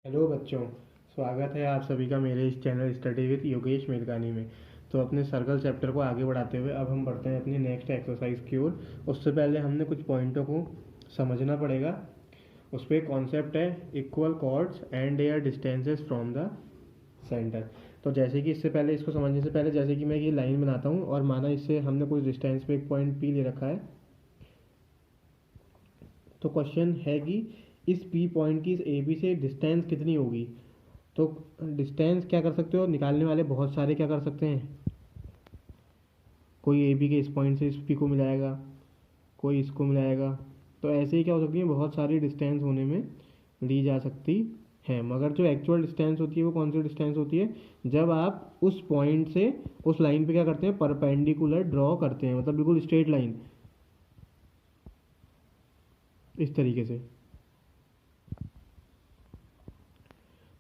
Hello बच्चों। स्वागत है आप सभी का मेरे इस चैनल स्टडी विद योगेश मेरकानी में। तो अपने सर्कल चैप्टर को आगे बढ़ाते हुए अब हम बढ़ते हैं अपनी नेक्स्ट एक्सरसाइज की ओर। उससे पहले हमने कुछ पॉइंटों को समझना पड़ेगा। उस पर कॉन्सेप्ट है equal chords and their distances from the centre. तो जैसे कि इससे पहले इसको समझने से पहले जैसे कि मैं ये लाइन बनाता हूँ और माना इससे हमने कुछ डिस्टेंस पे एक पॉइंट पी ले रखा है। तो क्वेश्चन है कि इस पी पॉइंट की इस ए बी से डिस्टेंस कितनी होगी। तो डिस्टेंस क्या कर सकते हो, निकालने वाले बहुत सारे क्या कर सकते हैं। कोई ए बी के इस पॉइंट से इस पी को मिलाएगा, कोई इसको मिलाएगा। तो ऐसे ही क्या हो सकती है, बहुत सारी डिस्टेंस होने में ली जा सकती है। मगर जो एक्चुअल डिस्टेंस होती है वो कौन सी डिस्टेंस होती है, जब आप उस पॉइंट से उस लाइन पे क्या करते हैं, परपेंडिकुलर ड्रॉ करते हैं, मतलब बिल्कुल स्ट्रेट लाइन इस तरीके से।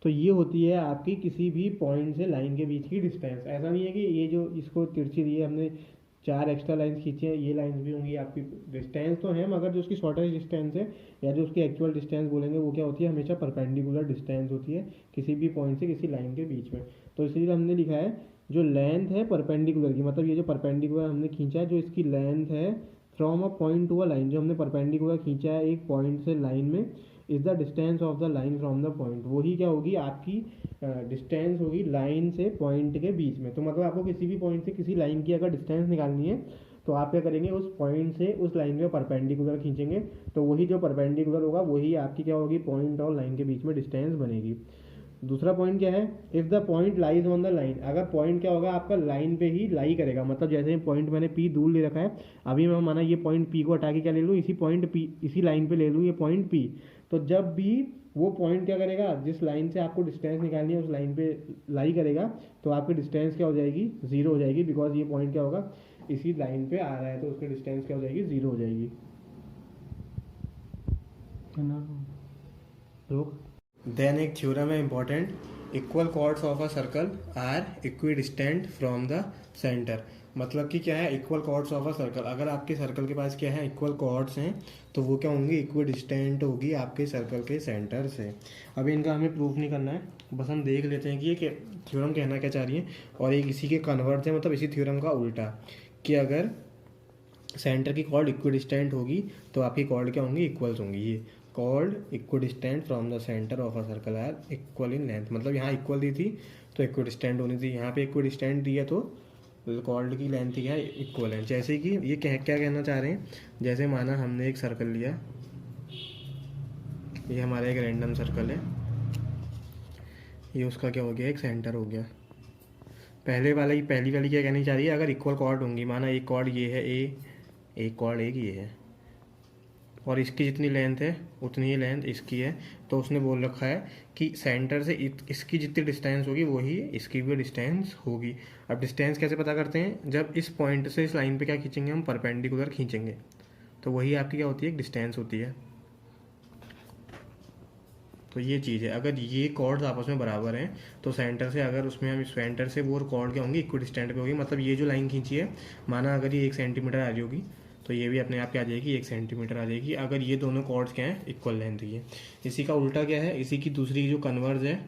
तो ये होती है आपकी किसी भी पॉइंट से लाइन के बीच की डिस्टेंस। ऐसा नहीं है कि ये जो इसको तिरछी दी है हमने, चार एक्स्ट्रा लाइंस खींची हैं, ये लाइंस भी होंगी आपकी। डिस्टेंस तो है मगर जो उसकी शॉर्टेस्ट डिस्टेंस है या जो उसकी एक्चुअल डिस्टेंस बोलेंगे वो क्या होती है, हमेशा परपेंडिकुलर डिस्टेंस होती है किसी भी पॉइंट से किसी लाइन के बीच में। तो इसलिए हमने लिखा है जो लेंथ है परपेंडिकुलर की, मतलब ये जो परपेंडिकुलर हमने खींचा है, जो इसकी लेंथ है from a point to a line, जो हमने परपेंडिकुलर खींचा है एक पॉइंट से लाइन में, is the distance of the line from the point. वही क्या होगी आपकी डिस्टेंस होगी लाइन से पॉइंट के बीच में। तो मतलब आपको किसी भी पॉइंट से किसी लाइन की अगर डिस्टेंस निकालनी है तो आप क्या करेंगे, उस पॉइंट से उस लाइन में परपेंडिकुलर खींचेंगे। तो वही जो परपेंडिकुलर होगा वही आपकी क्या होगी, पॉइंट और लाइन के बीच में डिस्टेंस बनेगी। दूसरा पॉइंट क्या है, if the point lies on the line, अगर पॉइंट क्या होगा आपका लाइन पे ही लाई करेगा, मतलब जैसे पॉइंट मैंने पी दूर ले रखा है, अभी मैं माना ये पॉइंट पी को हटा के क्या ले लूँ, इसी पॉइंट पी इसी लाइन पे ले लूँ ये पॉइंट पी। तो जब भी वो पॉइंट क्या करेगा, जिस लाइन से आपको डिस्टेंस निकालनी है उस लाइन पे लाई करेगा, तो आपकी डिस्टेंस क्या हो जाएगी, ज़ीरो हो जाएगी। बिकॉज ये पॉइंट क्या होगा, इसी लाइन पे आ रहा है, तो उसकी डिस्टेंस क्या हो जाएगी, ज़ीरो हो जाएगी। देन एक थ्योरम है important, equal chords of a circle are equidistant from the centre. मतलब कि क्या है, equal chords of a circle, अगर आपके सर्कल के पास क्या है, इक्वल कॉर्ड्स हैं, तो वो क्या होंगी, इक्विडिस्टेंट होगी आपके सर्कल के सेंटर से। अभी इनका हमें प्रूफ नहीं करना है, बस हम देख लेते हैं कि ये थ्योरम कहना क्या चाह रही है। और एक इसी के कन्वर्ट है, मतलब इसी थ्योरम का उल्टा, कि अगर सेंटर की कॉर्ड इक्विडिस्टेंट होगी तो आपकी कॉर्ड क्या होंगी, इक्वल्स होंगी। ये chord equidistant from the centre of a circle are equal in length, मतलब यहाँ इक्वल दी थी तो इक्विडिस्टेंट होनी थी, यहाँ पे इक्विडिस्टेंट दी है तो कॉर्ड की लेंथ क्या है, इक्वल है। जैसे कि ये क्या कहना चाह रहे हैं, जैसे माना हमने एक सर्कल लिया, ये हमारा एक रैंडम सर्कल है, ये उसका क्या हो गया, एक सेंटर हो गया। पहली वाली क्या कहनी चाह रही है, अगर इक्वल कॉर्ड होंगी, माना एक कॉर्ड ये है ए, एक कॉर्ड एक ये है, और इसकी जितनी लेंथ है उतनी ही लेंथ इसकी है, तो उसने बोल रखा है कि सेंटर से इसकी जितनी डिस्टेंस होगी वही इसकी भी डिस्टेंस होगी। अब डिस्टेंस कैसे पता करते हैं, जब इस पॉइंट से इस लाइन पे क्या खींचेंगे, हम परपेंडिकुलर खींचेंगे, तो वही आपकी क्या होती है, डिस्टेंस होती है। तो ये चीज़ है, अगर ये कॉर्ड्स आपस में बराबर हैं तो सेंटर से, अगर उसमें हम सेंटर से वो कॉर्ड क्या होंगी, इक्विडिस्टेंट पे होगी। मतलब ये जो लाइन खींची है, माना अगर ये 1 सेंटीमीटर आ रही होगी तो ये भी अपने आप क्या आ जाएगी, 1 सेंटीमीटर आ जाएगी, अगर ये दोनों कॉर्ड्स क्या हैं, इक्वल लेंथ की है। इसी का उल्टा क्या है, इसी की दूसरी जो कन्वर्ज है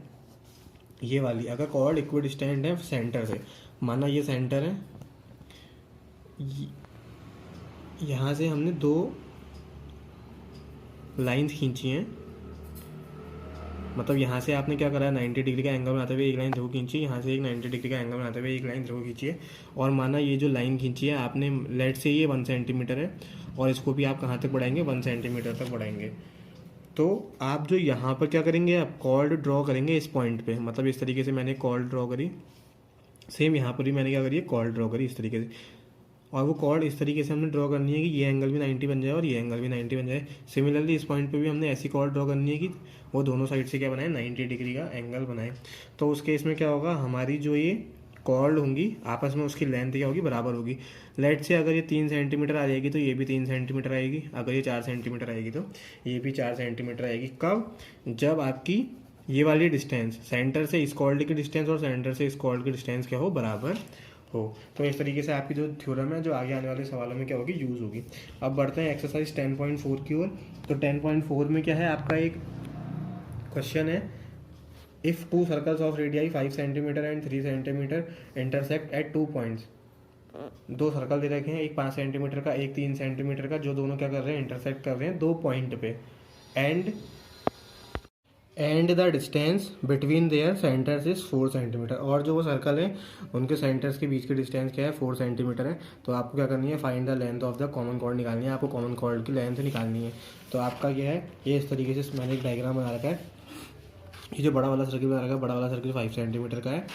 ये वाली, अगर कॉर्ड इक्विडिस्टेंट है सेंटर से, माना ये सेंटर है, यहाँ से हमने दो लाइंस खींची हैं, मतलब यहाँ से आपने क्या करा है, 90 डिग्री का एंगल बनाते हुए एक लाइन ध्रुव खींची, यहाँ से एक 90 डिग्री का एंगल बनाते हुए एक लाइन ध्रुव खींची है। और माना ये जो लाइन खींची है आपने, लेट से ये 1 सेंटीमीटर है, और इसको भी आप कहाँ तक बढ़ाएंगे, 1 सेंटीमीटर तक बढ़ाएंगे। तो आप जो यहाँ पर क्या करेंगे, आप कॉर्ड ड्रॉ करेंगे इस पॉइंट पे, मतलब इस तरीके से मैंने कॉर्ड ड्रॉ करी, सेम यहाँ पर भी मैंने क्या करी है, कॉर्ड ड्रॉ करी इस तरीके से। और वो कॉर्ड इस तरीके से हमने ड्रॉ करनी है कि ये एंगल भी 90 बन जाए और ये एंगल भी 90 बन जाए। सिमिलरली इस पॉइंट पे भी हमने ऐसी कॉर्ड ड्रॉ करनी है कि वो दोनों साइड से क्या बनाए, 90 डिग्री का एंगल बनाए। तो उस केस में क्या होगा, हमारी जो ये कॉर्ड होंगी आपस में उसकी लेंथ क्या होगी, बराबर होगी। लेट से अगर ये 3 सेंटीमीटर आ जाएगी तो ये भी 3 सेंटीमीटर आएगी, अगर ये 4 सेंटीमीटर आएगी तो ये भी 4 सेंटीमीटर आएगी। कब, जब आपकी ये वाली डिस्टेंस सेंटर से इस कॉर्ड की डिस्टेंस और सेंटर से इस कॉर्ड की डिस्टेंस क्या हो, बराबर हो। तो इस तरीके से आपकी जो थ्योरम है जो आगे आने वाले सवालों में क्या होगी, यूज़ होगी। अब बढ़ते हैं एक्सरसाइज 10.4 की ओर। तो 10.4 में क्या है, आपका एक क्वेश्चन है if two circles of radii 5 centimetre and 3 centimetre intersect at 2 points, दो सर्कल दे रखे हैं, एक 5 सेंटीमीटर का, एक 3 सेंटीमीटर का, जो दोनों क्या कर रहे हैं, इंटरसेक्ट कर रहे हैं 2 पॉइंट पे, and the distance between their centres is 4 centimetre, और जो वो सर्कल है उनके सेंटर्स के बीच की डिस्टेंस क्या है, 4 सेंटीमीटर है। तो आपको क्या करनी है, find the length of the common chord निकालनी है, आपको कॉमन कॉर्ड की लेंथ निकालनी है। तो आपका क्या है, ये इस तरीके से मैंने एक डायग्राम बना रखा है। ये जो बड़ा वाला सर्कल बना रखा है, बड़ा वाला सर्कल 5 सेंटीमीटर का है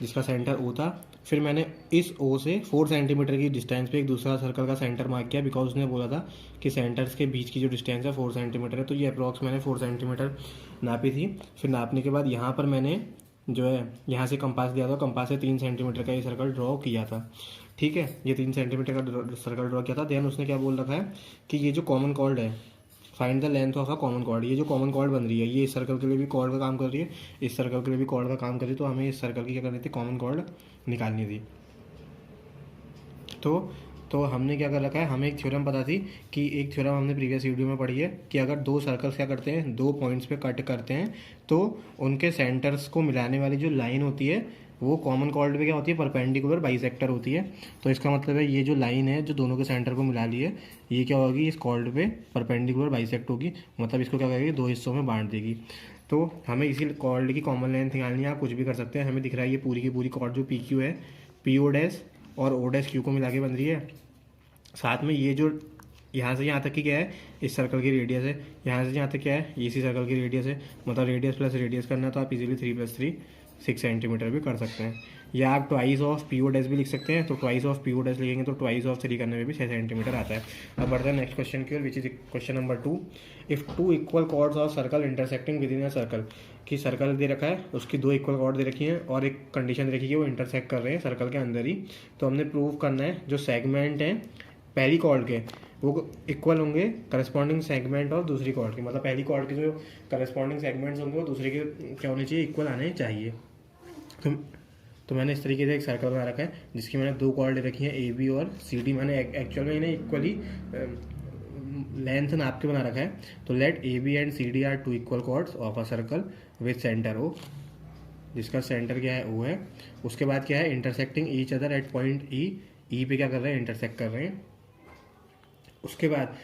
जिसका सेंटर ओ था। फिर मैंने इस ओ से 4 सेंटीमीटर की डिस्टेंस पे एक दूसरा सर्कल का सेंटर मार्क किया, बिकॉज उसने बोला था कि सेंटर्स के बीच की जो डिस्टेंस है 4 सेंटीमीटर है। तो ये अप्रॉक्स मैंने 4 सेंटीमीटर नापी थी। फिर नापने के बाद यहाँ पर मैंने जो है यहाँ से कंपास दिया था, कंपास से 3 सेंटीमीटर का ये सर्कल ड्रॉ किया था। ठीक है, ये 3 सेंटीमीटर का सर्कल ड्रॉ किया था। देन उसने क्या बोल रखा है कि ये जो कॉमन कॉर्ड है, find the length of a common chord, ये जो कॉमन कॉर्ड बन रही है ये इस सर्कल के लिए भी कॉर्ड का काम कर रही है, इस सर्कल के लिए भी कॉर्ड का काम कर रही है। तो हमें इस सर्कल की क्या करनी थी, कॉमन कॉर्ड निकालनी थी। तो हमने क्या कर रखा है, हमें एक थ्योरम पता थी कि एक थ्योरम हमने प्रीवियस वीडियो में पढ़ी है कि अगर दो सर्कल्स क्या करते हैं, 2 पॉइंट्स पे कट करते हैं तो उनके सेंटर्स को मिलाने वाली जो लाइन होती है वो कॉमन कॉर्ड पे क्या होती है, परपेंडिकुलर बाइसेक्टर होती है। तो इसका मतलब है ये जो लाइन है जो दोनों के सेंटर को मिला ली है, ये क्या होगी, इस कॉर्ड पे परपेंडिकुलर बाइसेक्ट होगी, मतलब इसको क्या करेगी, 2 हिस्सों में बांट देगी। तो हमें इसी कॉर्ड की कॉमन लेंथ निकालनी है। आप कुछ भी कर सकते हैं, हमें दिख रहा है ये पूरी की पूरी कॉर्ड जो पी क्यू है, पी ओ डैश और ओ डैश क्यू को मिला के बन रही है। साथ में ये जो यहाँ से यहाँ तक की क्या है, इस सर्कल की रेडियस है, यहाँ से यहाँ तक क्या है, इसी सर्कल की रेडियस है। मतलब रेडियस प्लस रेडियस करना है तो आप इजीली 3 + 3 6 सेंटीमीटर भी कर सकते हैं, या आप twice of P O dash भी लिख सकते हैं। तो twice of P O dash लिखेंगे तो ट्वाइस ऑफ 3 करने में भी 6 सेंटीमीटर आता है। अब बढ़ते हैं नेक्स्ट क्वेश्चन की ओर, which is question number 2। If 2 equal chords of circle intersecting within a circle, कि सर्कल दे रखा है, उसकी 2 इक्वल कॉर्ड दे रखी हैं और एक कंडीशन दे रखी है कि वो इंटरसेक्ट कर रहे हैं सर्कल के अंदर ही। तो हमने प्रूव करना है जो सेगमेंट हैं पहली कॉर्ड के वो इक्वल होंगे करस्पॉन्डिंग सेगमेंट और दूसरी कॉर्ड के, मतलब पहली कॉर्ड के जो करस्पॉन्डिंग सेगमेंट्स होंगे वो दूसरे के क्या होने चाहिए, इक्वल आने चाहिए। तो मैंने इस तरीके से एक सर्कल बना रखा है जिसकी मैंने 2 कॉर्ड रखी हैं ए बी और सी डी। मैंने एक्चुअल में इन्हें इक्वली लेंथ नाप के बना रखा है। तो let A B and C D are 2 equal chords of a circle with centre O, जिसका सेंटर क्या है ओ है। उसके बाद क्या है, intersecting each other at point ई पे क्या कर रहे हैं, इंटरसेक्ट कर रहे हैं। उसके बाद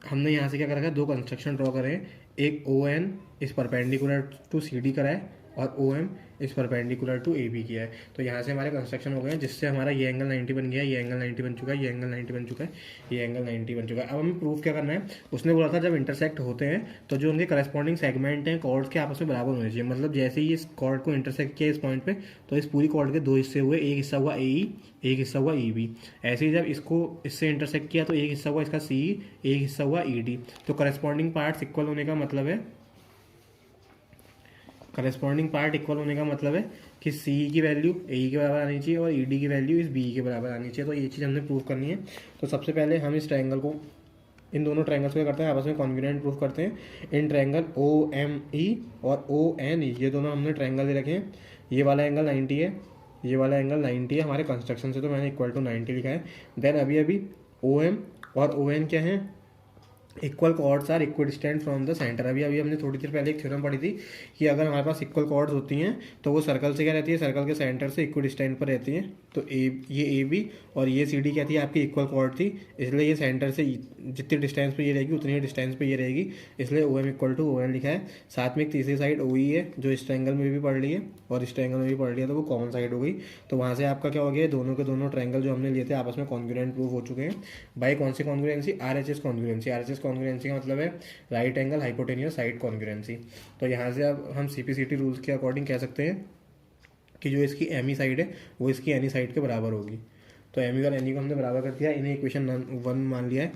हमने यहाँ से क्या कर रखा है, 2 कंस्ट्रक्शन ड्रॉ करें। एक ओ एन इस परपेंडिकुलर टू सी डी करा है और ओ एम इस परपेंडिकुलर टू ए बी किया है। तो यहाँ से हमारे कंस्ट्रक्शन हो गए हैं जिससे हमारा ये एंगल 90 बन गया है, ये एंगल 90 बन चुका है, ये एंगल 90 बन चुका है, ये एंगल 90 बन चुका है। अब हमें प्रूफ क्या करना है, उसने बोला था जब इंटरसेक्ट होते हैं तो जो उनके करस्पॉन्डिंग सेगमेंट हैं कॉर्ड्स के आपस में बराबर होने चाहिए। मतलब जैसे ही इस कॉर्ड को इंटरसेक्ट किया इस पॉइंट पे तो इस पूरी कॉर्ड के 2 हिस्से हुए, एक हिस्सा हुआ ए ई, एक हिस्सा हुआ ई बी। ऐसे ही जब इसको इससे इंटरसेक्ट किया तो एक हिस्सा हुआ इसका सी, एक हिस्सा हुआ ई डी। तो करस्पॉन्डिंग पार्ट्स इक्वल होने का मतलब है, करस्पॉन्डिंग पार्ट इक्वल होने का मतलब है कि सी की वैल्यू ए के बराबर आनी चाहिए और ई डी की वैल्यू इस बी के बराबर आनी चाहिए। तो ये चीज़ हमने प्रूव करनी है। तो सबसे पहले हम इस ट्रायंगल को, इन दोनों ट्रायंगल्स को क्या करते हैं, आपस में कॉन्ग्रुएंट प्रूफ करते हैं। In triangle O M E और ओ एन ई, ये दोनों हमने ट्रायंगल दे रखे हैं। ये वाला एंगल 90 है, ये वाला एंगल 90 है हमारे कंस्ट्रक्शन से, तो मैंने इक्वल टू 90 लिखा है। देन अभी ओ एम और ओ एन क्या है, equal chords are equal distant from the centre. अभी हमने थोड़ी देर पहले एक थ्योरम पढ़ी थी कि अगर हमारे पास इक्वल कॉर्ड्स होती हैं तो वो सर्कल से क्या रहती है, सर्कल के सेंटर से इक्वल डिस्टेंट पर रहती हैं। तो ये ए बी और ये सी डी क्या थी, आपकी इक्वल कॉर्ड थी, इसलिए ये सेंटर से जितनी डिस्टेंस पे ये रहेगी उतनी ही डिस्टेंस पे ये रहेगी, इसलिए O M equal to O N लिखा है। साथ में एक तीसरी साइड ओ ई है जो इस ट्रायंगल में भी पढ़ ली है और इस ट्रायंगल में भी पढ़ लिया, तो वो कॉमन साइड हो गई। तो वहाँ से आपका क्या हो गया, दोनों के दोनों ट्रायंगल जो हमने लिए थे आपस में कॉन्ग्रुएंट प्रूफ हो चुके हैं। बाई कौन सी congruency, R H S congruency. R H S congruency का मतलब है right angle hypotenuse side congruency. तो यहाँ से अब हम सीपीसीटी रूल्स के अकॉर्डिंग कह सकते हैं कि जो इसकी एम ई साइड है वो इसकी एनी साइड के बराबर होगी। तो एम ई और एन ई को हमने बराबर कर दिया, इन्हें इक्वेशन 1 मान लिया है।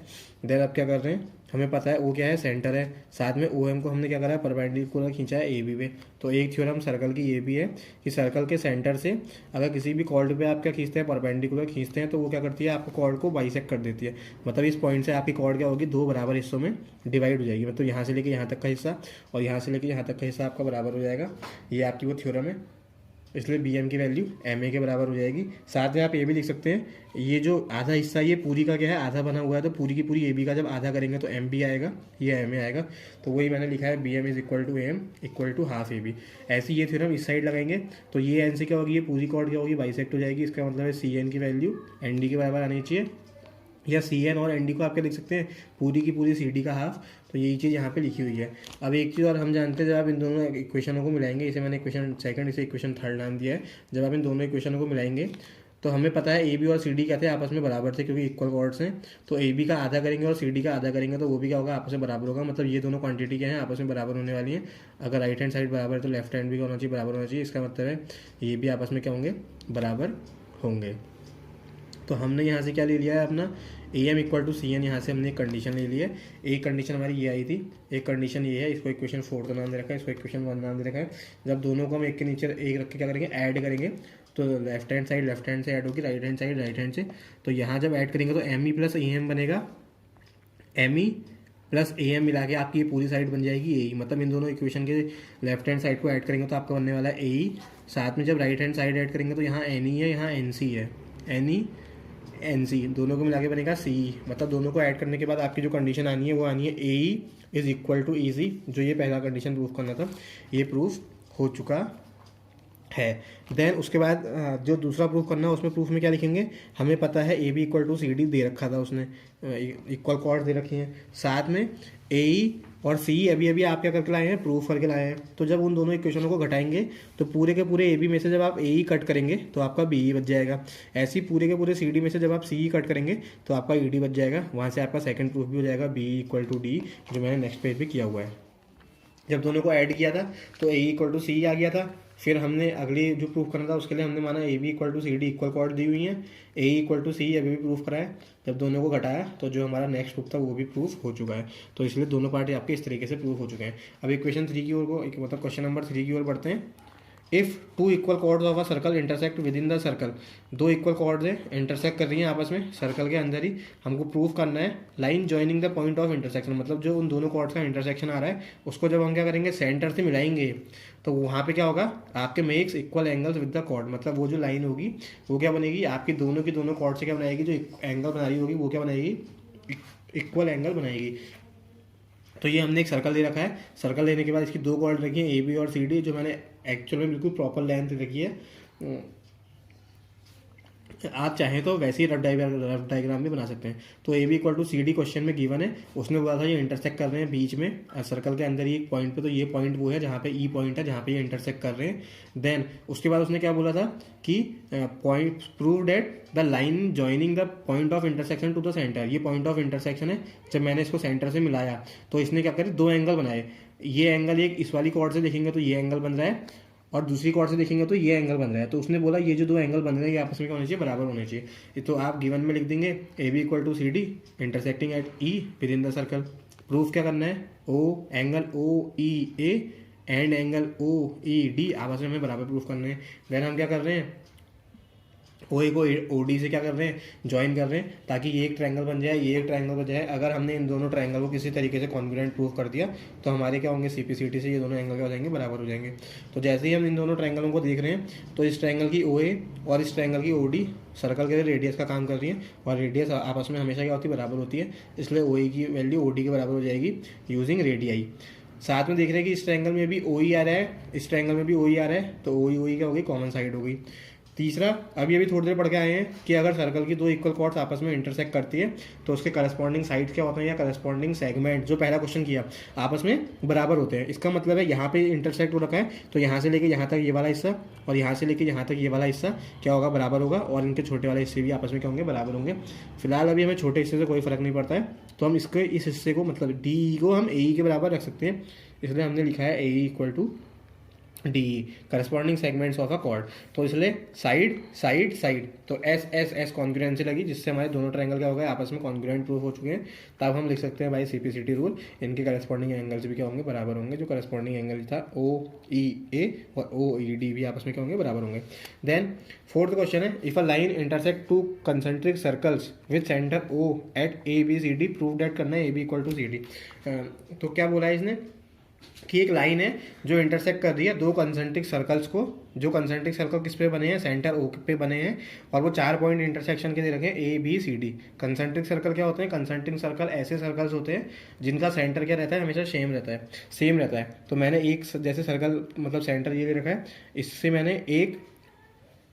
देन अब क्या कर रहे हैं, हमें पता है वो क्या है, सेंटर है। साथ में ओ एम को हमने क्या करा है, परपेंडिकुलर खींचा है ए बी पे। तो एक थ्योरम सर्कल की ये भी है कि सर्कल के सेंटर से अगर किसी भी कॉर्ड पे आप क्या खींचते हैं, परपेंडिकुलर खींचते हैं, तो वो क्या करती है, आपको कॉर्ड को बाइसेक्ट कर देती है। मतलब इस पॉइंट से आपकी कॉर्ड क्या होगी, 2 बराबर हिस्सों में डिवाइड हो जाएगी। मतलब यहाँ से लेके यहाँ तक का हिस्सा और यहाँ से लेके यहाँ तक का हिस्सा आपका बराबर हो जाएगा। ये आपकी वो थ्योरम है। इसलिए बी एम की वैल्यू एम ए के बराबर हो जाएगी। साथ में आप ये भी लिख सकते हैं, ये जो आधा हिस्सा ये पूरी का क्या है, आधा बना हुआ है, तो पूरी की पूरी ए बी का जब आधा करेंगे तो एम बी आएगा, ये एम ए आएगा। तो वही मैंने लिखा है B M is equal to M equal to half A B. ऐसी ये थ्योरम इस साइड लगाएंगे तो ये एन सी क्या होगी, ये पूरी कॉर्ड क्या होगी, बाइसेक्ट हो जाएगी। इसका मतलब है सी एन की वैल्यू एन डी के बराबर आनी चाहिए, या सी एन और एन डी को आप क्या लिख सकते हैं, पूरी की पूरी सी डी का हाफ। तो यही चीज़ यहाँ पे लिखी हुई है। अब एक चीज़ और हम जानते हैं, जब आप इन दोनों इक्वेशनों को मिलाएंगे, इसे मैंने इक्वेशन सेकंड, इसे इक्वेशन थर्ड नाम दिया है, जब आप इन दोनों इक्वेशनों को मिलाएंगे तो हमें पता है ए बी और सी डी क्या थे, आपस में बराबर थे क्योंकि इक्वल कॉर्ड्स हैं। तो ए बी का आधा करेंगे और सी डी का आधा करेंगे तो वो भी क्या होगा, आपस में बराबर होगा। मतलब ये दोनों क्वांटिटी क्या है, आपस में बराबर होने वाली हैं। अगर राइट हैंड साइड बराबर है तो लेफ्ट हैंड भी होना चाहिए, बराबर होना चाहिए। इसका मतलब है ये भी आपस में क्या होंगे, बराबर होंगे। तो हमने यहाँ से क्या ले लिया है अपना, A M equal to C N, यहाँ से हमने एक कंडीशन ले ली है। एक कंडीशन हमारी ये आई थी, एक कंडीशन ये है, इसको इक्वेशन 4 का नाम दे रखा है, इसको इक्वेशन 1 नाम दे रखा है। जब दोनों को हम एक के नीचे एक रख के क्या करेंगे, ऐड करेंगे, तो लेफ्ट हैंड से ऐड होगी, राइट हैंड से। तो यहाँ जब ऐड करेंगे तो M E plus A M बनेगा, M E plus A M मिला के आपकी ये पूरी साइड बन जाएगी ए ई। मतलब इन दोनों इक्वेशन के लेफ्ट हैंड साइड को ऐड करेंगे तो आपका बनने वाला है ए ई। साथ में जब राइट हैंड साइड ऐड करेंगे तो यहाँ एन ई है, यहाँ एन सी है, एन ई एन सी, दोनों को मिला के बनेगा सी ई। मतलब दोनों को ऐड करने के बाद आपकी जो कंडीशन आनी है वो आनी है ए ई इज इक्वल टू ई सी। जो ये पहला कंडीशन प्रूफ करना था ये प्रूफ हो चुका है। देन उसके बाद जो दूसरा प्रूफ करना है उसमें प्रूफ में क्या लिखेंगे, हमें पता है A B equal to C D दे रखा था, उसने इक्वल कॉर्ड दे रखी हैं। साथ में ए ई और सी अभी अभी आप क्या करके लाए हैं, प्रूफ करके लाए हैं। तो जब उन दोनों इक्वेशनों को घटाएंगे तो पूरे के पूरे ए बी में से जब आप ए ई कट करेंगे तो आपका बी ई बच जाएगा। ऐसे ही पूरे के पूरे सी डी में से जब आप सी ई कट करेंगे तो आपका ई डी बच जाएगा। वहाँ से आपका सेकंड प्रूफ भी हो जाएगा बी इक्वल टू डी, जो मैंने नेक्स्ट पेज पे किया हुआ है। जब दोनों को ऐड किया था तो ए इक्वल टू सी आ गया था। फिर हमने अगली जो प्रूफ करना था उसके लिए हमने माना A B equal to C D equal chord दी हुई है, ए इक्वल टू सी अभी भी प्रूफ करा है। जब दोनों को घटाया तो जो हमारा नेक्स्ट प्रूफ था वो भी प्रूफ हो चुका है। तो इसलिए दोनों पार्टी आपके इस तरीके से प्रूफ हो चुके हैं। अब इक्वेशन 3 की ओर को, मतलब क्वेश्चन नंबर 3 की ओर बढ़ते हैं। If two equal chords of a circle intersect within the circle, दो इक्वल कॉर्ड्स है इंटरसेक्ट कर रही हैं आपस में सर्कल के अंदर ही, हमको प्रूफ करना है line joining the point of intersection. मतलब जो उन दोनों कॉर्ड्स का इंटरसेक्शन आ रहा है उसको जब हम क्या करेंगे, सेंटर से मिलाएंगे तो वहाँ पे क्या होगा, आपके makes equal angles with the chord. मतलब वो जो लाइन होगी वो क्या बनेगी, आपकी दोनों की दोनों कॉर्ड से क्या बनाएगी, जो एंगल बना रही होगी वो क्या बनाएगी, इक्वल एंगल बनाएगी। तो ये हमने एक सर्कल दे रखा है। सर्कल लेने के बाद इसकी दो कॉर्ड रखी है ए बी और सी डी, जो मैंने एक्चुअल में बिल्कुल प्रॉपर लेंथ रखी है। आप चाहें तो वैसे ही रफ डायग्राम भी बना सकते हैं। तो A B equal to C D question में गिवन है, उसने बोला था ये इंटरसेक्ट कर रहे हैं बीच में सर्कल के अंदर ही एक पॉइंट पे। तो ये पॉइंट वो है जहाँ पे ई पॉइंट है, जहाँ पे ये इंटरसेक्ट कर रहे हैं। देन उसके बाद उसने क्या बोला था कि point prove that the line joining the point of intersection to the centre. ये पॉइंट ऑफ इंटरसेक्शन है। जब मैंने इसको सेंटर से मिलाया तो इसने क्या करे, दो एंगल बनाए। ये एंगल एक इस वाली कॉर्ड से देखेंगे तो ये एंगल बन रहा है, और दूसरी कॉर्ड से देखेंगे तो ये एंगल बन रहा है। तो उसने बोला ये जो दो एंगल बन रहे हैं ये आपस में क्या होने चाहिए, बराबर होने चाहिए। तो आप गिवन में लिख देंगे A B equal to C D intersecting at E within the circle. Proof क्या करना है, O angle O E A and angle O E D आपस में हमें बराबर प्रूफ करने हैं। देन हम क्या कर रहे हैं, ओ ए को ओ डी से क्या कर रहे हैं, ज्वाइन कर रहे हैं, ताकि ये एक ट्रायंगल बन जाए, ये एक ट्रायंगल बन जाए। अगर हमने इन दोनों ट्रायंगल को किसी तरीके से कॉन्ग्रुएंट प्रूफ कर दिया तो हमारे क्या होंगे, सी पी सी टी से ये दोनों एंगल क्या हो जाएंगे, बराबर हो जाएंगे। तो जैसे ही हम इन दोनों ट्रायंगलों को देख रहे हैं तो इस ट्रायंगल की ओ ए और इस ट्रायंगल की ओ डी सर्कल के रेडियस का काम कर रही है, और रेडियस आपस में हमेशा क्या होती है, बराबर होती है। इसलिए ओ ए की वैल्यू ओ डी के बराबर हो जाएगी यूजिंग रेडियाई। साथ में देख रहे हैं कि इस ट्रायंगल में भी ओ ई आ रहा है, इस ट्रायंगल में भी ओ ई आ रहा है, तो ओ ई क्या होगी, कॉमन साइड हो गई। तीसरा, अभी थोड़ी देर पढ़ के आए हैं कि अगर सर्कल की दो इक्वल कॉर्ड्स आपस में इंटरसेक्ट करती है तो उसके करस्पॉन्डिंग साइड्स क्या होते हैं, या करस्पॉन्डिंग सेगमेंट, जो पहला क्वेश्चन किया, आपस में बराबर होते हैं। इसका मतलब है यहाँ पे इंटरसेक्ट हो रखा है तो यहाँ से लेके यहाँ तक ये वाला हिस्सा और यहाँ से लेके यहाँ तक ये वाला हिस्सा क्या होगा, बराबर होगा, और इनके छोटे वाले हिस्से भी आपस में क्या होंगे, बराबर होंगे। फिलहाल अभी हमें छोटे हिस्से से कोई फर्क नहीं पड़ता है, तो हम इसके इस हिस्से को मतलब डी को हम ए के बराबर रख सकते हैं। इसलिए हमने लिखा है A equal to D corresponding segments of a chord. तो इसलिए साइड साइड साइड, तो एस एस एस कॉन्ग्रुएंसी लगी, जिससे हमारे दोनों ट्रायंगल क्या हो गए, आपस में कॉन्ग्रुएंट प्रूफ हो चुके हैं। तब हम लिख सकते हैं भाई सीपीसीटी रूल, इनके करस्पॉन्डिंग एंगल्स भी क्या होंगे, बराबर होंगे। जो करस्पॉन्डिंग एंगल था ओ ई ए और ओ ई डी भी आपस में क्या होंगे, बराबर होंगे। देन फोर्थ क्वेश्चन है, if a line intersect two concentric circles with centre O at A B C D, prove that करना है A B equal to C D. तो क्या बोला है इसने, कि एक लाइन है जो इंटरसेक्ट कर रही है दो कंसेंट्रिक सर्कल्स को, जो कंसेंट्रिक सर्कल किस पे बने हैं, सेंटर ओ पे बने हैं, और वो 4 पॉइंट इंटरसेक्शन के दे रखे हैं A B C D. Concentric circle क्या होते हैं, कंसेंट्रिक सर्कल ऐसे सर्कल्स होते हैं जिनका सेंटर क्या रहता है, हमेशा सेम रहता है। तो मैंने एक जैसे सर्कल मतलब सेंटर ये ले रखा है, इससे मैंने एक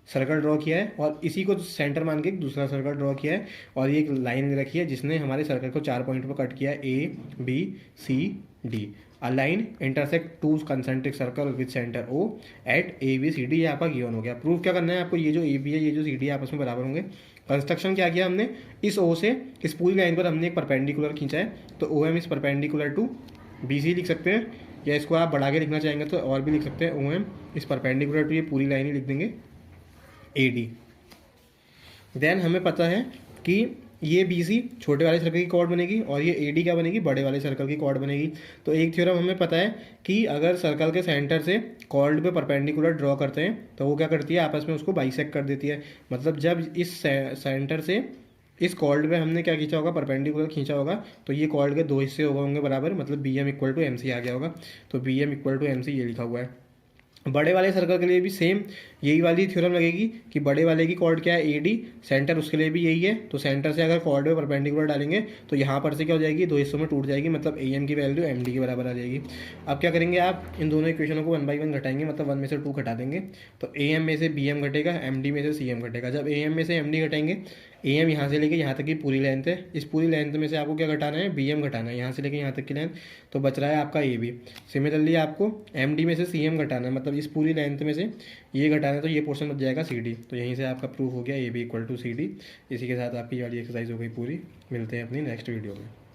सर्कल ड्रॉ किया है और इसी को सेंटर मान के एक दूसरा सर्कल ड्रॉ किया है, और ये एक लाइन रखी है जिसने हमारे सर्कल को 4 पॉइंट पर कट किया है, A B C D. A line intersect two concentric circle with centre O at A B C D, ये आपका गिवन हो गया। प्रूफ क्या करना है आपको, ये जो ए बी है ये जो सी डी है आपस में बराबर होंगे। कंस्ट्रक्शन क्या किया हमने, इस ओ से इस पूरी लाइन पर हमने एक परपेंडिकुलर खींचा है, तो O M is perpendicular to B C लिख सकते हैं, या इसको आप बढ़ा के लिखना चाहेंगे तो और भी लिख सकते हैं, O M is perpendicular to, ये पूरी लाइन ही लिख देंगे ए डी। देन हमें पता है कि ये बी सी छोटे वाले सर्कल की कॉर्ड बनेगी और ये ए डी क्या बनेगी, बड़े वाले सर्कल की कॉर्ड बनेगी। तो एक थ्योरम हमें पता है कि अगर सर्कल के सेंटर से कॉर्ड पे परपेंडिकुलर ड्रॉ करते हैं तो वो क्या करती है, आपस में उसको बाइसेक्ट कर देती है। मतलब जब इस सेंटर से इस कॉर्ड पे हमने क्या खींचा होगा, परपेंडिकुलर खींचा होगा, तो ये कॉर्ड के दो हिस्से होंगे बराबर, मतलब B M equal to M C आ गया होगा। तो B M equal to M C ये लिखा हुआ है। बड़े वाले सर्कल के लिए भी सेम यही वाली थ्योरम लगेगी कि बड़े वाले की कॉर्ड क्या है, ए डी, सेंटर उसके लिए भी यही है। तो सेंटर से अगर कॉर्ड में परपेंडिकुलर डालेंगे तो यहाँ पर से क्या हो जाएगी, दो हिस्सों में टूट जाएगी, मतलब ए एम की वैल्यू एम डी के बराबर आ जाएगी। अब क्या करेंगे आप, इन दोनों इक्वेशनों को 1 बाई 1 घटाएंगे, मतलब 1 में से 2 घटा देंगे, तो ए एम में से बी एम घटेगा, एम डी में से सी एम घटेगा। जब ए एम में से एम डी घटाएंगे, ए एम यहाँ से लेके यहाँ तक की पूरी लेंथ है, इस पूरी लेंथ में से आपको क्या घटाना है, बी एम घटाना है, यहाँ से लेके यहाँ तक की लेंथ, तो बच रहा है आपका ए बी। सिमिलरली आपको एम डी में से सी एम घटाना है, मतलब इस पूरी लेंथ में से ये घटाना है, तो ये पोर्शन बच जाएगा सी डी। तो यहीं से आपका प्रूफ हो गया A B equal to C D. इसी के साथ आपकी वाली एक्सरसाइज हो गई पूरी। मिलते हैं अपनी नेक्स्ट वीडियो में।